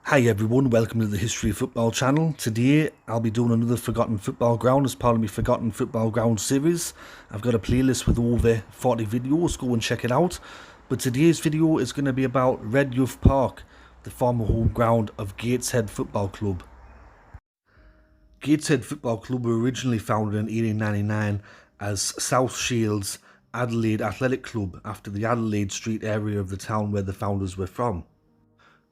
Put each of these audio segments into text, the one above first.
Hi everyone, welcome to the History of Football channel. Today I'll be doing another Forgotten Football Ground as part of my Forgotten Football Ground series. I've got a playlist with over 40 videos, go and check it out. But today's video is going to be about Redheugh Park, the former home ground of Gateshead Football Club. Gateshead Football Club were originally founded in 1899 as South Shields Adelaide Athletic Club after the Adelaide Street area of the town where the founders were from.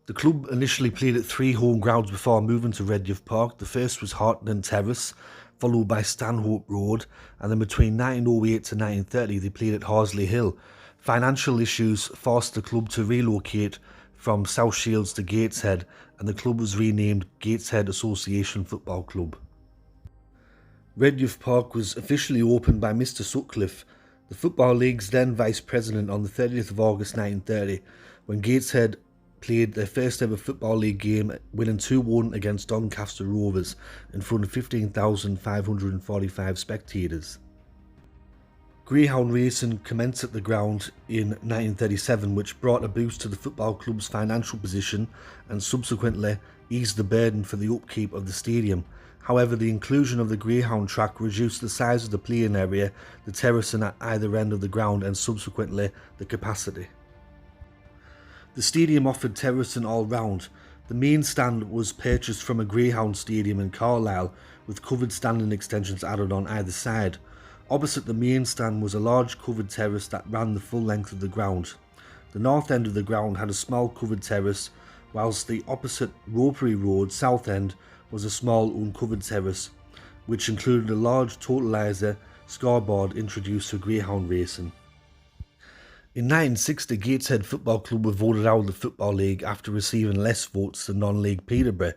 The club initially played at three home grounds before moving to Redheugh Park. The first was Hartland Terrace, followed by Stanhope Road, and then between 1908 to 1930 they played at Horsley Hill. Financial issues forced the club to relocate from South Shields to Gateshead, and the club was renamed Gateshead Association Football Club. Redheugh Park was officially opened by Mr Sutcliffe, the Football League's then Vice President, on the 30th of August 1930, when Gateshead played their first ever Football League game, winning 2-1 against Doncaster Rovers in front of 15,545 spectators. Greyhound racing commenced at the ground in 1937, which brought a boost to the football club's financial position and subsequently eased the burden for the upkeep of the stadium. However, the inclusion of the Greyhound track reduced the size of the playing area, the terracing at either end of the ground, and subsequently the capacity. The stadium offered terracing all round. The main stand was purchased from a Greyhound stadium in Carlisle, with covered standing extensions added on either side. Opposite the main stand was a large covered terrace that ran the full length of the ground. The north end of the ground had a small covered terrace, whilst the opposite Ropery Road south end was a small uncovered terrace, which included a large totalizer scoreboard introduced for Greyhound racing. In 1960, Gateshead Football Club were voted out of the Football League after receiving less votes than non-league Peterborough.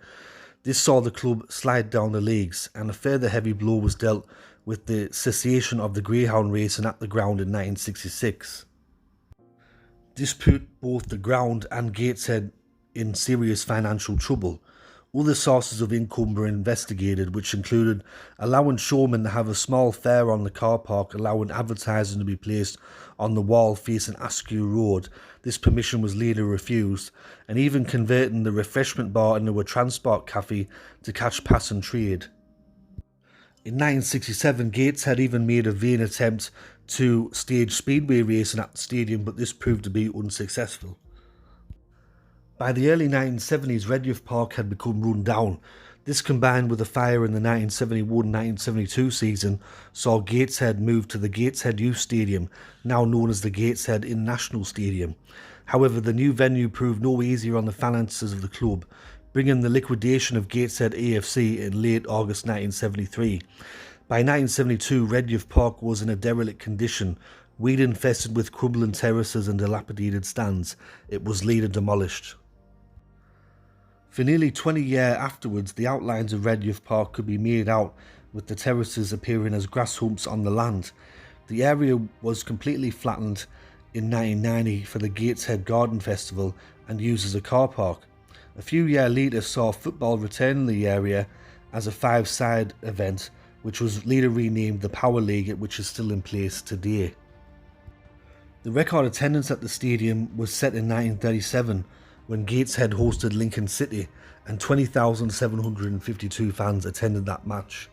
This saw the club slide down the leagues, and a further heavy blow was dealt with the cessation of the Greyhound racing at the ground in 1966. This put both the ground and Gateshead in serious financial trouble. Other sources of income were investigated, which included allowing showmen to have a small fair on the car park, allowing advertising to be placed on the wall facing Askew Road. This permission was later refused, and even converting the refreshment bar into a transport cafe to catch passing trade. In 1967, Gateshead even made a vain attempt to stage speedway racing at the stadium, but this proved to be unsuccessful. By the early 1970s, Redheugh Park had become run down. This, combined with a fire in the 1971-1972 season, saw Gateshead move to the Gateshead Youth Stadium, now known as the Gateshead International Stadium. However, the new venue proved no easier on the finances of the club, bringing the liquidation of Gateshead AFC in late August 1973. By 1972, Redheugh Park was in a derelict condition, weed infested with crumbling terraces and dilapidated stands. It was later demolished. For nearly 20 years afterwards, the outlines of Redheugh Park could be made out, with the terraces appearing as grass humps on the land. The area was completely flattened in 1990 for the Gateshead Garden Festival and used as a car park. A few years later saw football return in the area as a five-side event, which was later renamed the Power League, which is still in place today. The record attendance at the stadium was set in 1937, when Gateshead hosted Lincoln City, and 20,752 fans attended that match.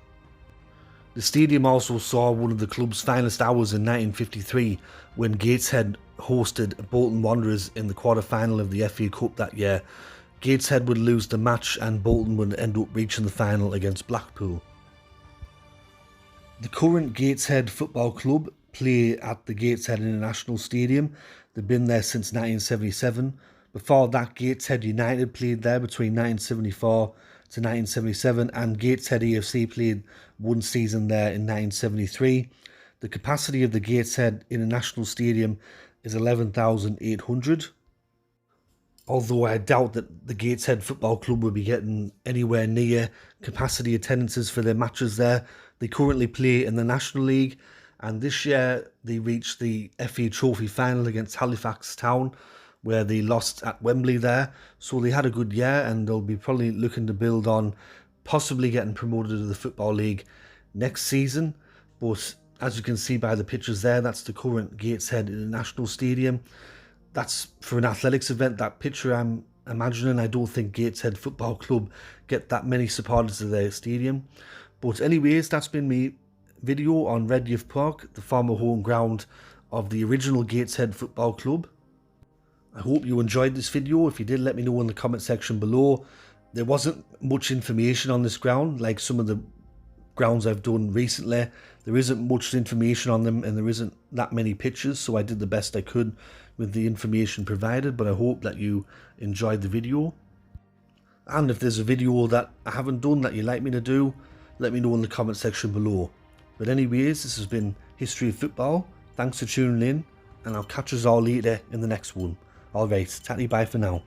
The stadium also saw one of the club's finest hours in 1953, when Gateshead hosted Bolton Wanderers in the quarter-final of the FA Cup that year. Gateshead would lose the match and Bolton would end up reaching the final against Blackpool. The current Gateshead Football Club play at the Gateshead International Stadium. They've been there since 1977. Before that, Gateshead United played there between 1974 to 1977, and Gateshead AFC played one season there in 1973. The capacity of the Gateshead International Stadium is 11,800. Although I doubt that the Gateshead Football Club will be getting anywhere near capacity attendances for their matches there. They currently play in the National League, and this year they reached the FA Trophy final against Halifax Town, where they lost at Wembley there. So they had a good year, and they'll be probably looking to build on possibly getting promoted to the Football League next season. But as you can see by the pictures there, that's the current Gateshead International Stadium. That's for an athletics event. That picture I'm imagining. I don't think Gateshead Football Club get that many supporters to their stadium. But anyways, that's been my video on Redheugh Park, the former home ground of the original Gateshead Football Club. I hope you enjoyed this video. If you did, let me know in the comment section below. There wasn't much information on this ground like some of the grounds I've done recently. There isn't much information on them and there isn't that many pictures, so I did the best I could with the information provided, but I hope that you enjoyed the video. And if there's a video that I haven't done that you'd like me to do, let me know in the comment section below. But anyways, this has been History of Football. Thanks for tuning in, and I'll catch us all later in the next one. Alright, tatty bye for now.